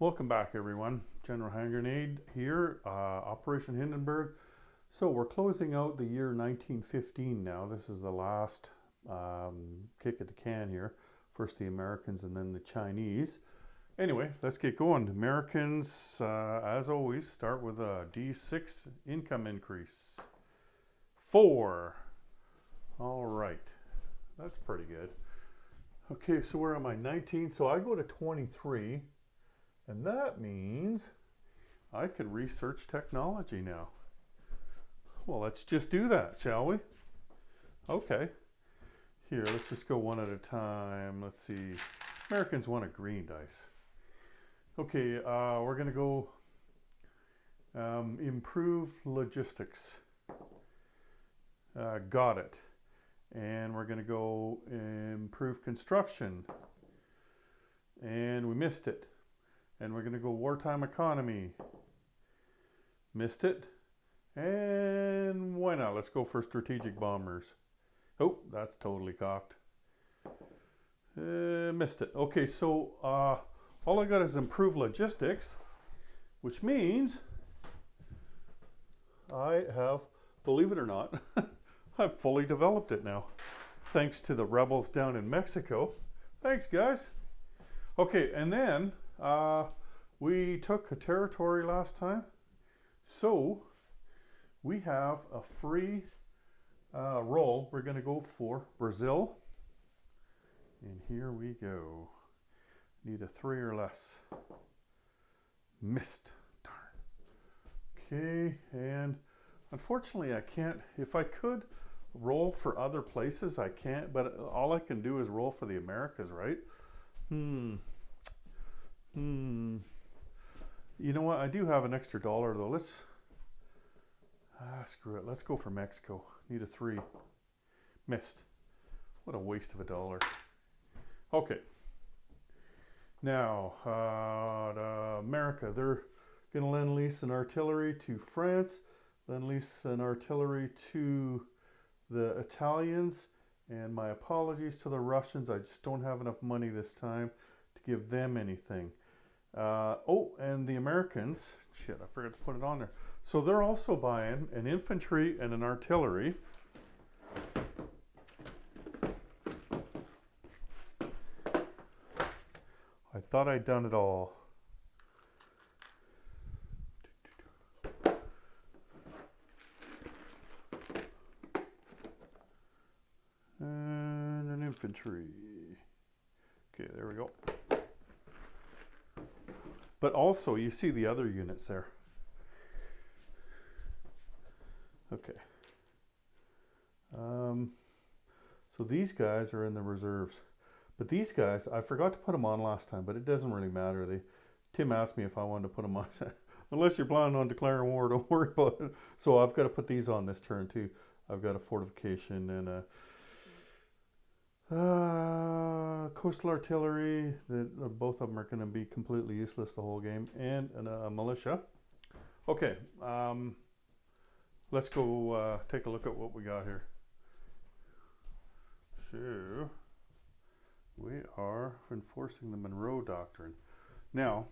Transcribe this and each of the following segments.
Welcome back, everyone. General Hand Grenade here, Operation Hindenburg. So we're closing out the year 1915 now. This is the last kick at the can here. First the Americans and then the Chinese. Anyway, let's get going. Americans, as always, start with a D6 income increase. 4. All right. That's pretty good. Okay, so where am I? 19. So I go to 23. And that means I could research technology now. Well, let's just do that, shall we? Okay. Here, let's just go one at a time. Let's see. Americans want a green dice. Okay, we're going to go improve logistics. Got it. And we're going to go improve construction. And we missed it. And we're going to go wartime economy. Missed it. And why not? Let's go for strategic bombers. Oh, that's totally cocked. Missed it. Okay, so all I got is improve logistics, which means I have, believe it or not, I've fully developed it now. Thanks to the rebels down in Mexico. Thanks, guys. Okay, and then we took a territory last time, so we have a free roll. We're going to go for Brazil, and here we go. Need a 3 or less. Missed. Darn. Okay, and unfortunately I can't. If I could roll for other places, I can't, but all I can do is roll for the Americas, right? You know what? I do have an extra dollar though. Let's screw it. Let's go for Mexico. Need a 3. Missed. What a waste of a dollar. Okay. Now, America, they're going to lend lease an artillery to France, lend lease an artillery to the Italians, and my apologies to the Russians. I just don't have enough money this time to give them anything. Oh, and the Americans, shit, I forgot to put it on there. So they're also buying an infantry and an artillery. I thought I'd done it all. And an infantry. Okay, there we go. But also, you see the other units there. Okay. So these guys are in the reserves. But these guys, I forgot to put them on last time, but it doesn't really matter. Tim asked me if I wanted to put them on. Unless you're planning on declaring war, don't worry about it. So I've got to put these on this turn too. I've got a fortification and a coastal artillery. Both of them are going to be completely useless the whole game. And a militia. Okay, let's go take a look at what we got here. So, we are enforcing the Monroe Doctrine. Now,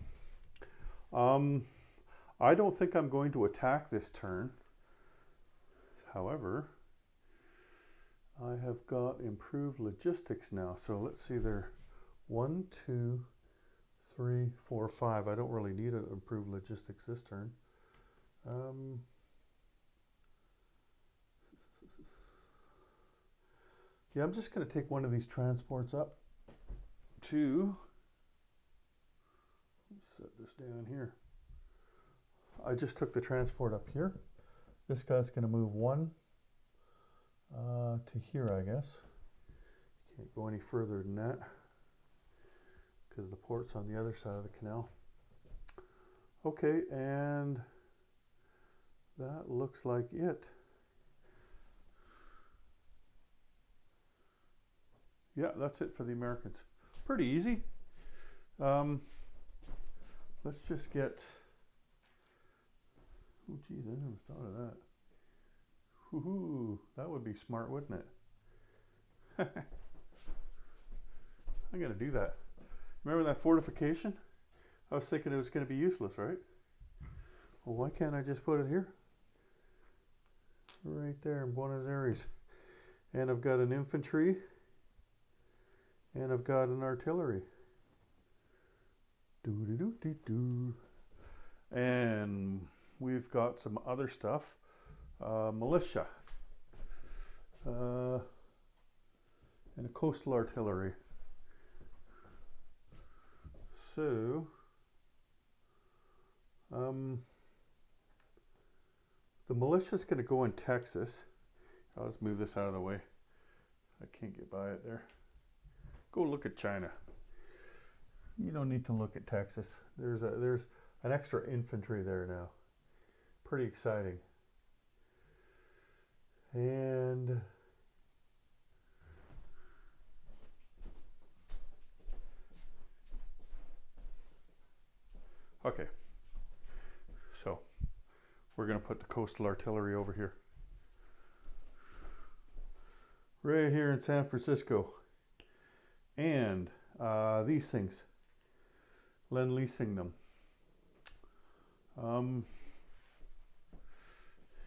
I don't think I'm going to attack this turn. However, I have got improved logistics now. So let's see there. 1, 2, 3, 4, 5. I don't really need to improve logistics this turn. Yeah, I'm just going to take one of these transports up to, set this down here. I just took the transport up here. This guy's going to move 1 to here, I guess. Can't go any further than that because the port's on the other side of the canal. Okay, and that looks like it. Yeah, that's it for the Americans. Pretty easy. Let's just get... Oh, geez, I never thought of that. Woohoo! That would be smart, wouldn't it? I'm going to do that. Remember that fortification? I was thinking it was going to be useless, right? Well, why can't I just put it here? Right there in Buenos Aires. And I've got an infantry. And I've got an artillery. Do-do-do-do-do. And we've got some other stuff. Militia. And a coastal artillery. So, the militia's going to go in Texas. Let's move this out of the way. I can't get by it there. Go look at China. You don't need to look at Texas. There's an extra infantry there now. Pretty exciting. And okay. So we're going to put the coastal artillery over here. Right here in San Francisco. And these things. Lend-leasing them.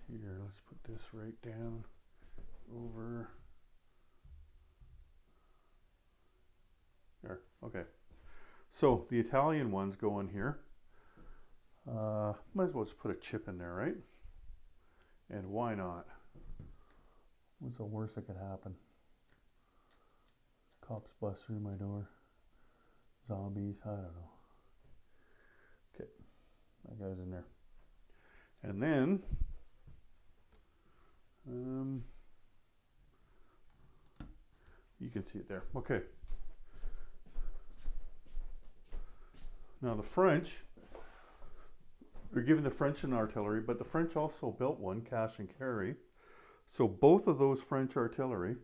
Here, let's put this right down over there. Okay. So the Italian ones go in here. Might as well just put a chip in there, right? And why not? What's the worst that could happen? Cops bust through my door. Zombies, I don't know. Okay, that guy's in there. And then, you can see it there. Okay. Now the French, they're giving the French an artillery, but the French also built one, cash and carry. So both of those French artillery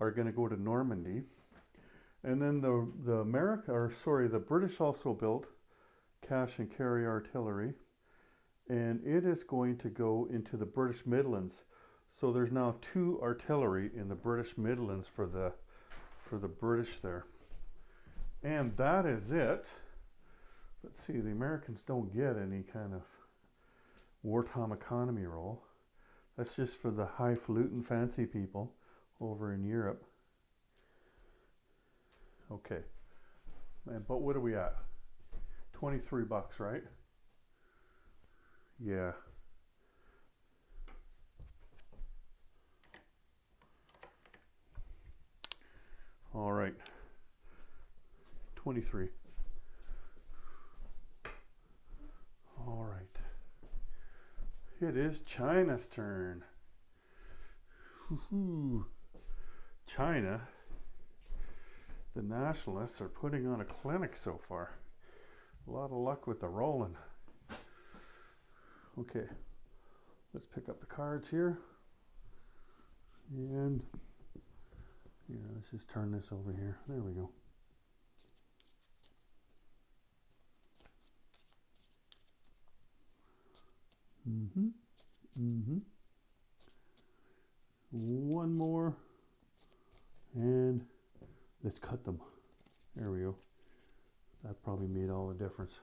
are going to go to Normandy. And then the British also built cash and carry artillery, and it is going to go into the British Midlands. So there's now 2 artillery in the British Midlands for the British there. And that is it. Let's see, the Americans don't get any kind of wartime economy role. That's just for the highfalutin fancy people over in Europe. Okay. But what are we at? $23, right? Yeah. All right. 23. All right. It is China's turn. Woo-hoo. China, the nationalists are putting on a clinic so far. A lot of luck with the rolling. Okay, let's pick up the cards here. And here, let's just turn this over here. There we go. One more. And let's cut them. There we go. That probably made all the difference.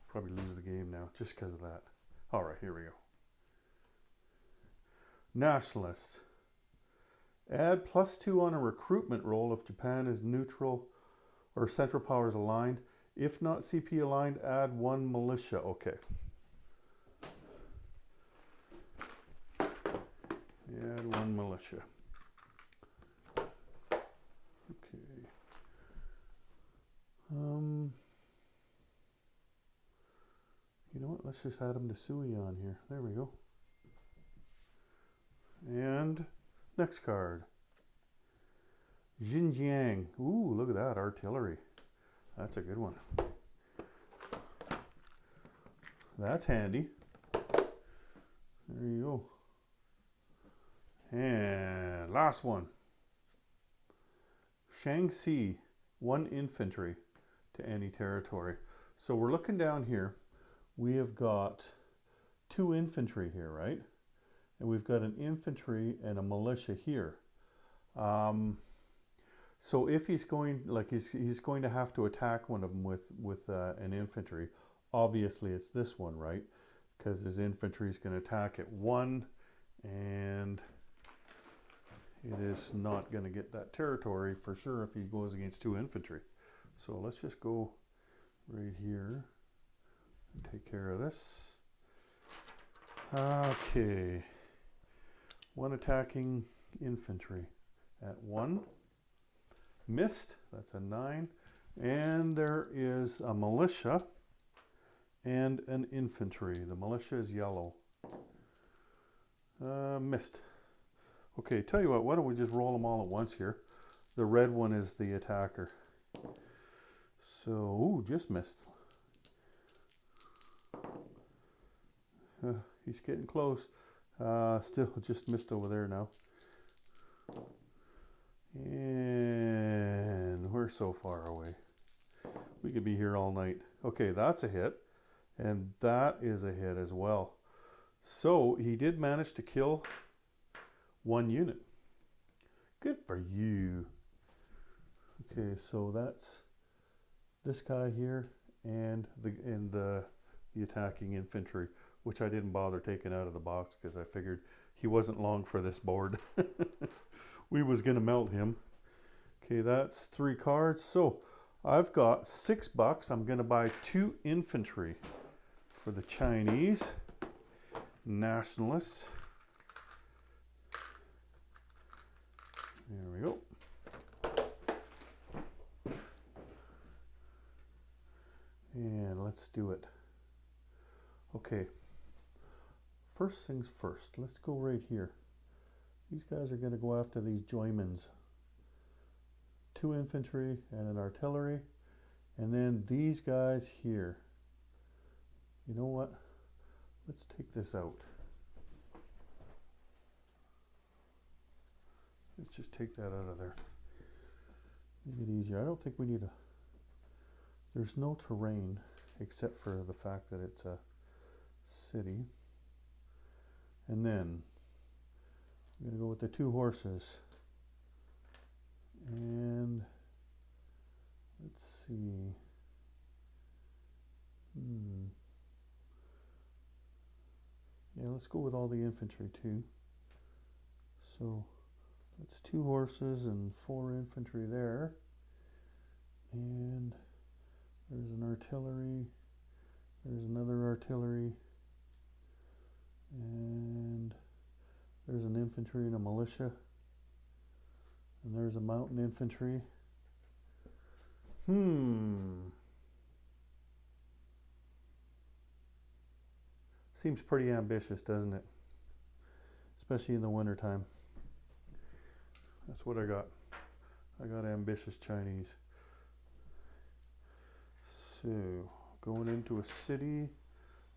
Probably lose the game now just because of that. All right, here we go. Nationalists. Add +2 on a recruitment roll if Japan is neutral or Central Powers aligned. If not CP aligned, add 1 militia. Okay. Add 1 militia. Okay. You know what? Let's just add them to Sui on here. There we go. And next card. Xinjiang. Ooh, look at that. Artillery. That's a good one. That's handy. There you go. And last one. Shaanxi, 1 infantry to any territory. So we're looking down here. We have got 2 infantry here, right? And we've got an infantry and a militia here. So if he's going, like he's going to have to attack one of them with an infantry. Obviously, it's this one, right? Because his infantry is going to attack at 1, and it is not going to get that territory for sure if he goes against 2 infantry. So let's just go right here and take care of this. Okay. 1 attacking infantry at 1. Missed. That's a 9. And there is a militia and an infantry. The militia is yellow. Missed. Okay, tell you what, why don't we just roll them all at once here. The red one is the attacker. So, ooh, just missed. He's getting close. Still just missed over there now. And we're so far away. We could be here all night. Okay, that's a hit. And that is a hit as well. So he did manage to kill 1 unit. Good for you. Okay, so that's this guy here and the attacking infantry, which I didn't bother taking out of the box because I figured he wasn't long for this board. We was gonna melt him. Okay, that's 3 cards. So I've got $6. I'm gonna buy 2 infantry for the Chinese nationalists. There we go. And let's do it. Okay. First things first. Let's go right here. These guys are going to go after these joymans. 2 infantry and an artillery. And then these guys here. You know what? Let's take this out. Let's just take that out of there. Make it easier. I don't think we need a... There's no terrain except for the fact that it's a city. And then I'm going to go with the 2 horses. And let's see. Yeah, let's go with all the infantry too. So that's 2 horses and 4 infantry there. And there's an artillery. There's another artillery. And there's an infantry and a militia. And there's a mountain infantry. Seems pretty ambitious, doesn't it? Especially in the wintertime. That's what I got. I got ambitious Chinese. So, going into a city.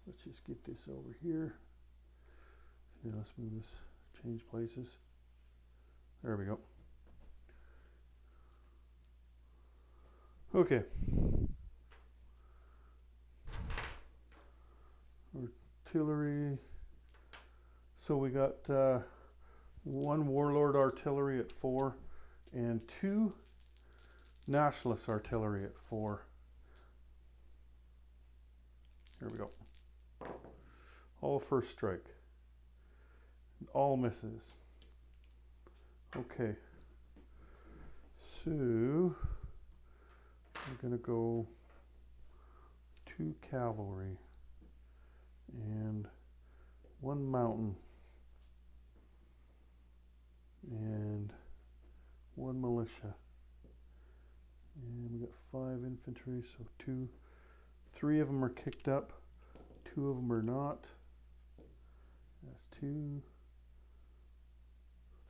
Let's just get this over here. Yeah, let's move this, change places. There we go. Okay. Artillery. So we got 1 warlord artillery at 4 and 2 nationalist artillery at 4. Here we go. All first strike. All misses. Okay. So we're going to go 2 cavalry and 1 mountain and 1 militia. And we got 5 infantry, so 3 of them are kicked up, 2 of them are not. That's 2,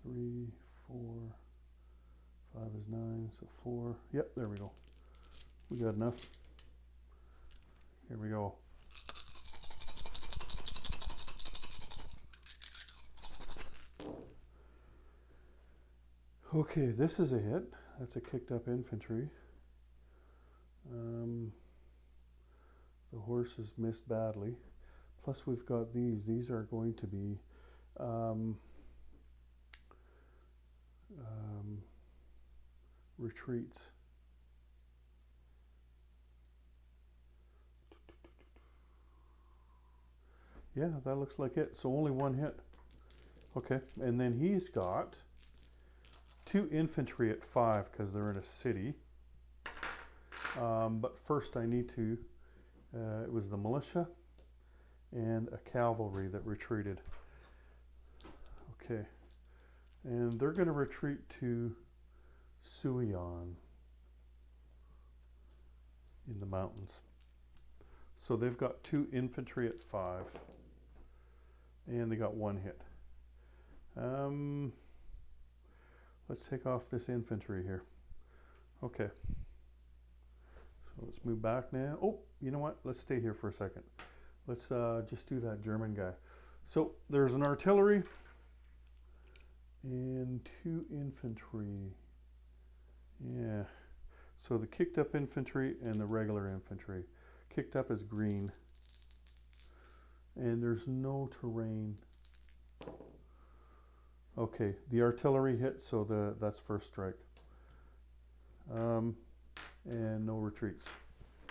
3, 4, 5 is 9, so 4. Yep, there we go. We got enough. Here we go. Okay, this is a hit. That's a kicked up infantry. The horses missed badly. Plus we've got these. These are going to be retreats. Yeah, that looks like it. So only one hit. Okay, and then he's got 2 infantry at 5 because they're in a city. But first I need to, it was the militia and a cavalry that retreated. Okay, and they're going to retreat to Suion in the mountains. So they've got 2 infantry at 5 and they got 1 hit. Let's take off this infantry here. Okay. So let's move back now. Oh, you know what? Let's stay here for a second. Let's just do that German guy. So there's an artillery and 2 infantry. Yeah. So the kicked up infantry and the regular infantry. Kicked up is green. And there's no terrain. Okay, the artillery hit, so that's first strike. And no retreats.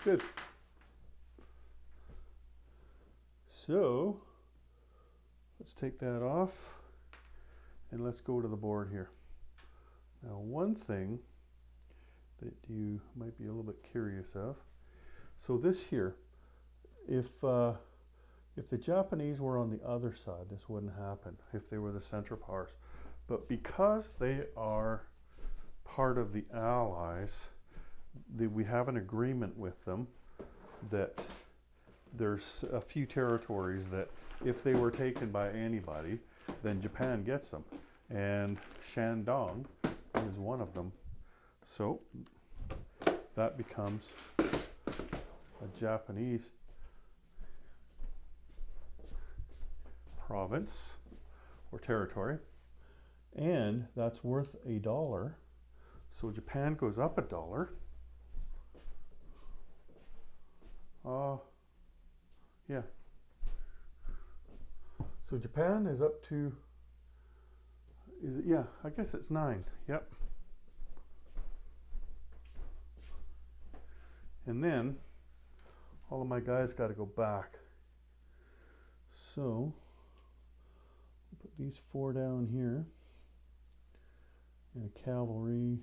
Good. So, let's take that off and let's go to the board here. Now, one thing that you might be a little bit curious of. So this here, if the Japanese were on the other side, this wouldn't happen if they were the Central Powers. But because they are part of the Allies, we have an agreement with them that there's a few territories that if they were taken by anybody, then Japan gets them. And Shandong is one of them. So that becomes a Japanese province or territory, and that's worth $1. So Japan goes up $1. Yeah. So Japan is up to, is it, yeah, I guess it's 9. Yep. And then all of my guys got to go back. So put these 4 down here, and a cavalry,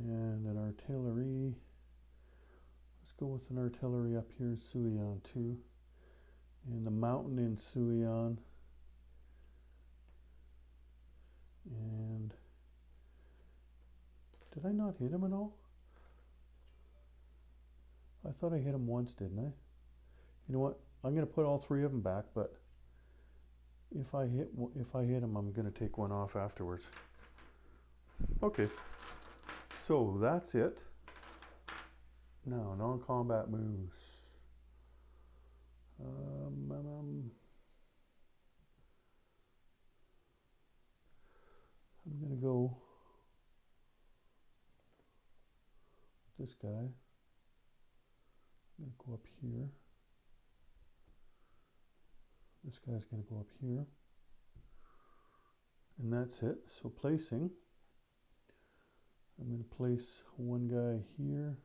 and an artillery. Let's go with an artillery up here in Suion too, and the mountain in Suion, and did I not hit him at all? I thought I hit him once, didn't I? You know what? I'm going to put all 3 of them back, but if I hit him, I'm going to take one off afterwards. Okay, so that's it. Now, non-combat moves. I'm going to go this guy. I'm going to go up here. This guy's going to go up here. And that's it. So placing. I'm going to place one guy here.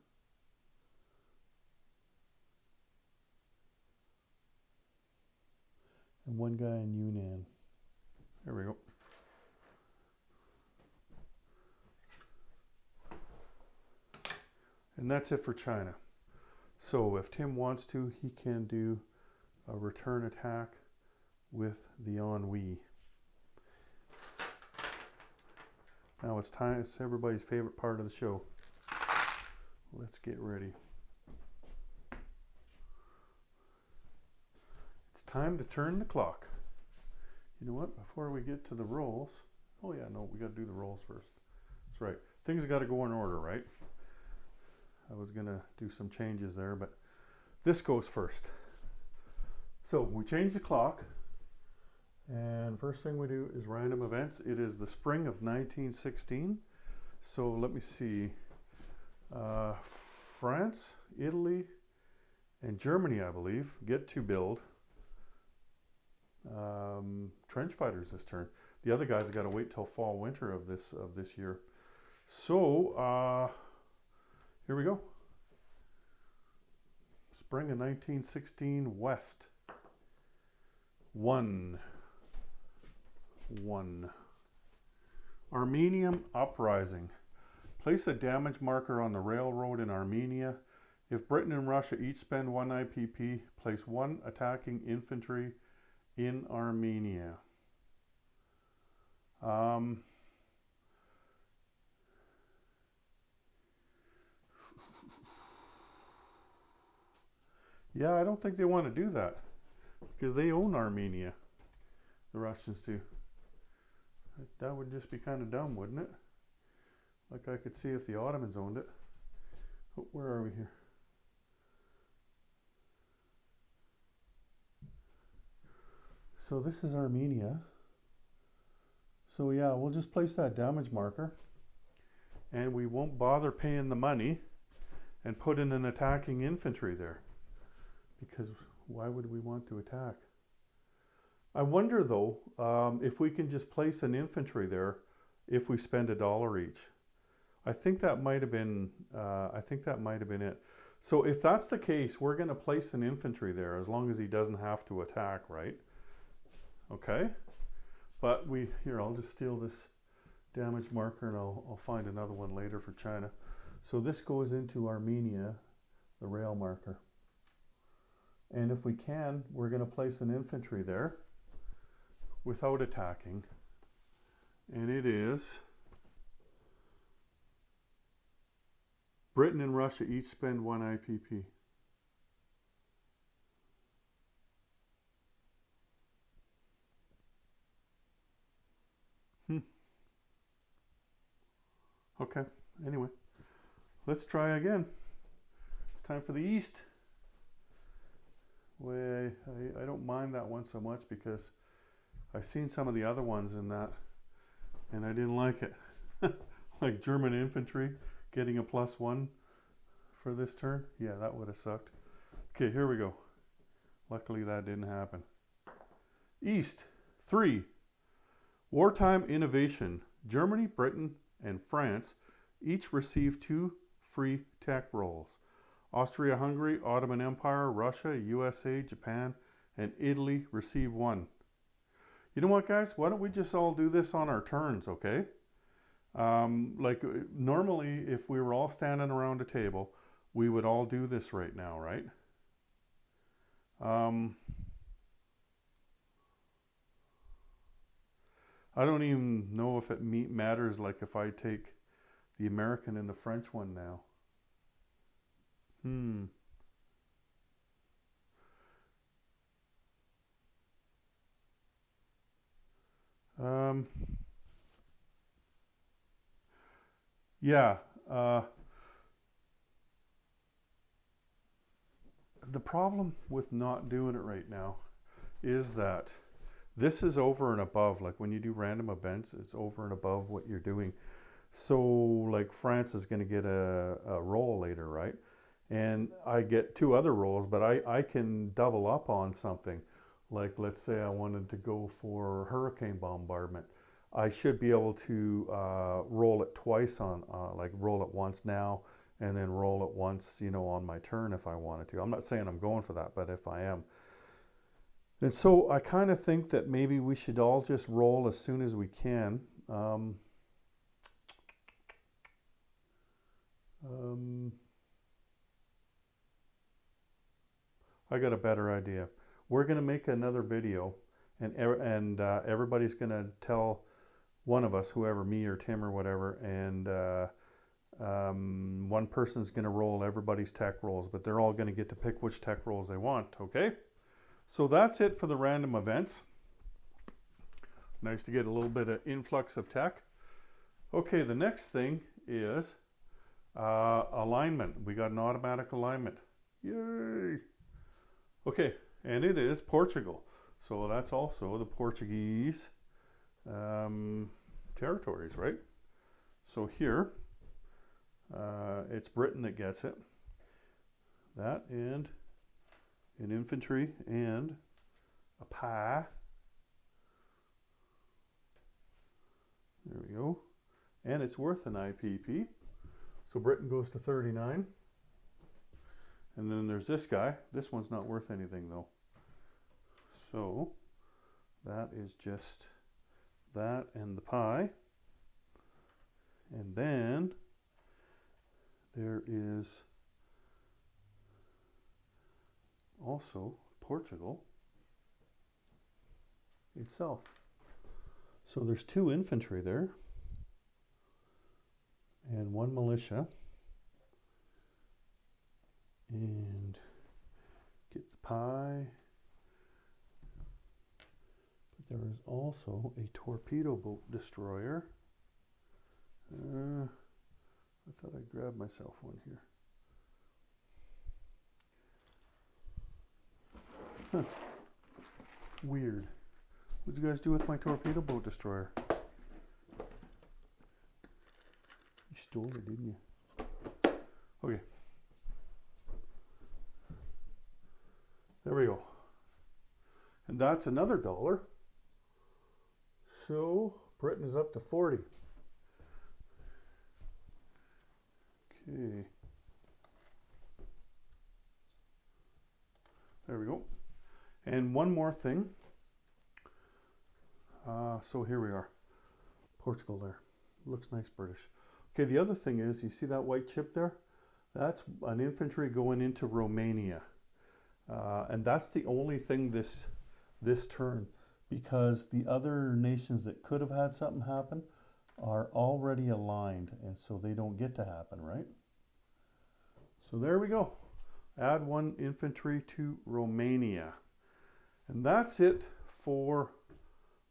And one guy in Yunnan. There we go. And that's it for China. So if Tim wants to, he can do a return attack with the ennui. Now it's time, it's everybody's favorite part of the show. Let's get ready. It's time to turn the clock. You know what, before we get to the rolls, oh yeah, no, we got to do the rolls first. That's right, things got to go in order, right? I was going to do some changes there, but this goes first. So we change the clock, and first thing we do is random events. It is the spring of 1916. So let me see. France, Italy, and Germany, I believe, get to build trench fighters this turn. The other guys have got to wait till fall, winter of this year. So, here we go. Spring of 1916, West. 1. Armenian uprising. Place a damage marker on the railroad in Armenia. If Britain and Russia each spend 1 IPP, place 1 attacking infantry in Armenia. Yeah, I don't think they want to do that because they own Armenia. The Russians do. That would just be kind of dumb, wouldn't it? Like I could see if the Ottomans owned it. Oh, where are we here? So this is Armenia. So yeah, we'll just place that damage marker and we won't bother paying the money and put in an attacking infantry there. Because why would we want to attack? I wonder though, if we can just place an infantry there if we spend $1 each. I think that might have been it. So if that's the case, we're going to place an infantry there as long as he doesn't have to attack, right? Okay. But here, I'll just steal this damage marker and I'll find another one later for China. So this goes into Armenia, the rail marker. And if we can, we're going to place an infantry there without attacking. And it is Britain and Russia each spend 1 IPP. Okay, anyway, let's try again. It's time for the East. I don't mind that one so much because I've seen some of the other ones in that and I didn't like it. Like German infantry getting a +1 for this turn. Yeah, that would have sucked. Okay, here we go. Luckily that didn't happen. East, 3. Wartime innovation. Germany, Britain, and France each receive 2 free tech rolls. Austria-Hungary, Ottoman Empire, Russia, USA, Japan, and Italy receive 1. You know what, guys? Why don't we just all do this on our turns, okay? Like normally, if we were all standing around a table, we would all do this right now, right? I don't even know if it matters, like if I take the American and the French one now. Yeah. The problem with not doing it right now is that this is over and above. Like when you do random events, it's over and above what you're doing. So like France is going to get a roll later, right? And I get 2 other rolls, but I can double up on something. Like let's say I wanted to go for hurricane bombardment. I should be able to roll it twice on, like roll it once now and then roll it once, you know, on my turn if I wanted to. I'm not saying I'm going for that, but if I am. And so I kind of think that maybe we should all just roll as soon as we can. I got a better idea. We're going to make another video and everybody's going to tell one of us, whoever, me or Tim or whatever, and one person's going to roll everybody's tech rolls, but they're all going to get to pick which tech rolls they want, okay? So that's it for the random events. Nice to get a little bit of influx of tech. Okay, the next thing is alignment. We got an automatic alignment. Yay! Okay, and it is Portugal. So that's also the Portuguese territories, right? So here, it's Britain that gets it. That and an infantry and a pie. There we go. and it's worth an IPP. So Britain goes to 39. And then there's this guy. This one's not worth anything though. So that is just that and the pie. And then there is also Portugal itself. So there's 2 infantry there and 1 militia. And get the pie. But there is also a torpedo boat destroyer. I thought I grabbed myself one here. Huh. Weird. What'd you guys do with my torpedo boat destroyer? You stole it, didn't you? Okay. There we go. And that's another $1. So Britain is up to 40. Okay. There we go. And one more thing. So here we are. Portugal there. Looks nice British. Okay, the other thing is, you see that white chip there? That's an infantry going into Romania. And that's the only thing this turn, because the other nations that could have had something happen are already aligned, and so they don't get to happen, right? So there we go. Add 1 infantry to Romania. And that's it for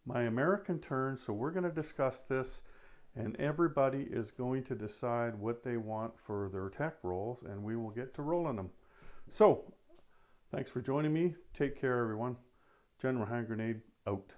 my American turn. So we're going to discuss this, and everybody is going to decide what they want for their tech rolls, and we will get to rolling them. So thanks for joining me. Take care, everyone. General Hand Grenade out.